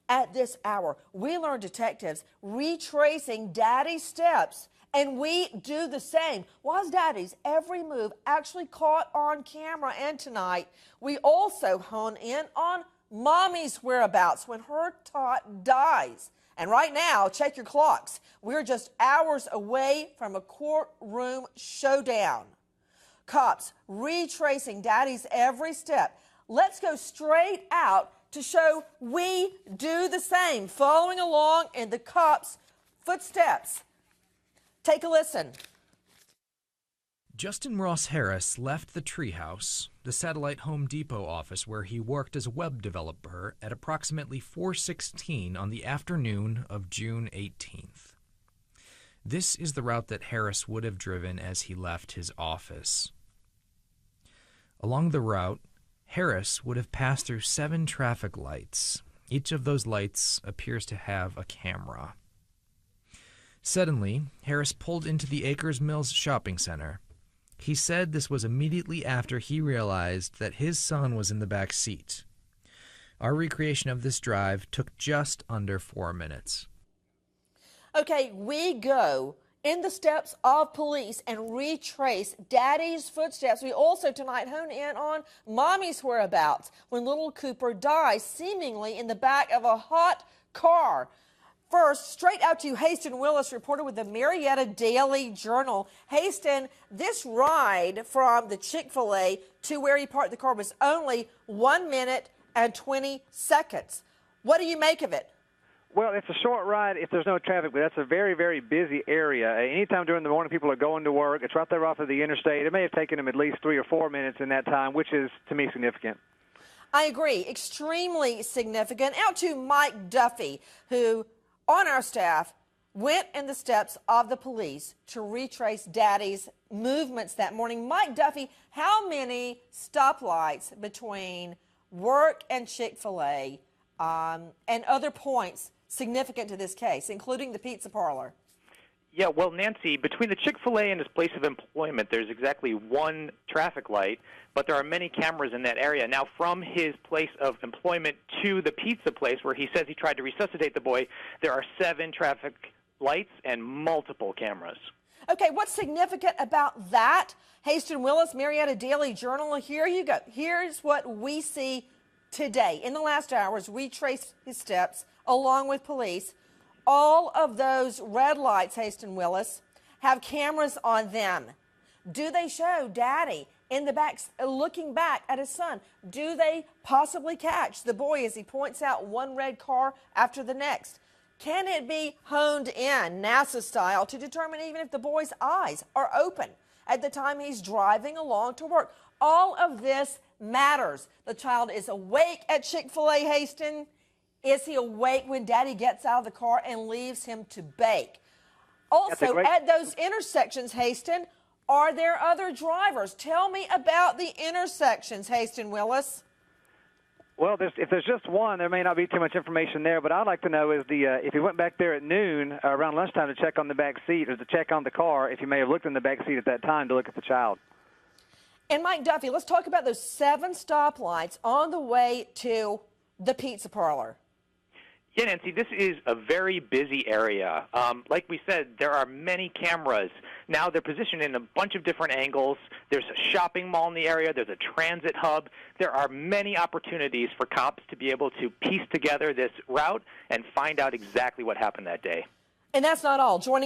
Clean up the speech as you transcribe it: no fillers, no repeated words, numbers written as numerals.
At this hour, we learn detectives retracing Daddy's steps, and we do the same. Was Daddy's every move actually caught on camera? And tonight, we also hone in on Mommy's whereabouts when her tot dies. And right now, check your clocks. We're just hours away from a courtroom showdown. Cops retracing Daddy's every step. Let's go straight out to show we do the same, following along in the cops' footsteps. Take a listen. Justin Ross Harris left the Treehouse, the satellite Home Depot office where he worked as a web developer, at approximately 4:16 on the afternoon of June 18th. This is the route that Harris would have driven as he left his office. Along the route, Harris would have passed through 7 traffic lights. Each of those lights appears to have a camera. Suddenly, Harris pulled into the Acres Mills shopping center. He said this was immediately after he realized that his son was in the back seat. Our recreation of this drive took just under 4 minutes. Okay, we go in the steps of police and retrace Daddy's footsteps. We also tonight hone in on Mommy's whereabouts when little Cooper dies seemingly in the back of a hot car. First, straight out to Haston Willis, reporter with the Marietta Daily Journal. Haston, this ride from the Chick-fil-A to where he parked the car was only 1 minute and 20 seconds. What do you make of it? Well, it's a short ride if there's no traffic, but that's a very, very busy area. Anytime during the morning people are going to work, it's right there off of the interstate. It may have taken them at least 3 or 4 minutes in that time, which is, to me, significant. I agree. Extremely significant. Out to Mike Duffy, who, on our staff, went in the steps of the police to retrace Daddy's movements that morning. Mike Duffy, how many stoplights between work and Chick-fil-A and other points significant to this case, including the pizza parlor? Yeah, well, Nancy, between the Chick-fil-A and his place of employment, there's exactly 1 traffic light, but there are many cameras in that area. Now, from his place of employment to the pizza place where he says he tried to resuscitate the boy, there are 7 traffic lights and multiple cameras. Okay, what's significant about that? Haston Willis, Marietta Daily Journal, here you go. Here's what we see today. In the last hours, we traced his steps along with police. All of those red lights, Haston Willis, have cameras on them. Do they show Daddy in the back looking back at his son? Do they possibly catch the boy as he points out one red car after the next? Can it be honed in, NASA style, to determine even if the boy's eyes are open at the time he's driving along to work? All of this matters. The child is awake at Chick-fil-A, Haston. Is he awake when Daddy gets out of the car and leaves him to bake? Also, at those intersections, Haston, are there other drivers? Tell me about the intersections, Haston Willis. Well, if there's just one, there may not be too much information there, but I'd like to know is if he went back there at noon around lunchtime to check on the back seat or to check on the car, if he may have looked in the back seat at that time to look at the child. And Mike Duffy, let's talk about those 7 stoplights on the way to the pizza parlor. Yeah, Nancy, this is a very busy area. Like we said, there are many cameras. Now they're positioned in a bunch of different angles. There's a shopping mall in the area. There's a transit hub. There are many opportunities for cops to be able to piece together this route and find out exactly what happened that day. And that's not all. Joining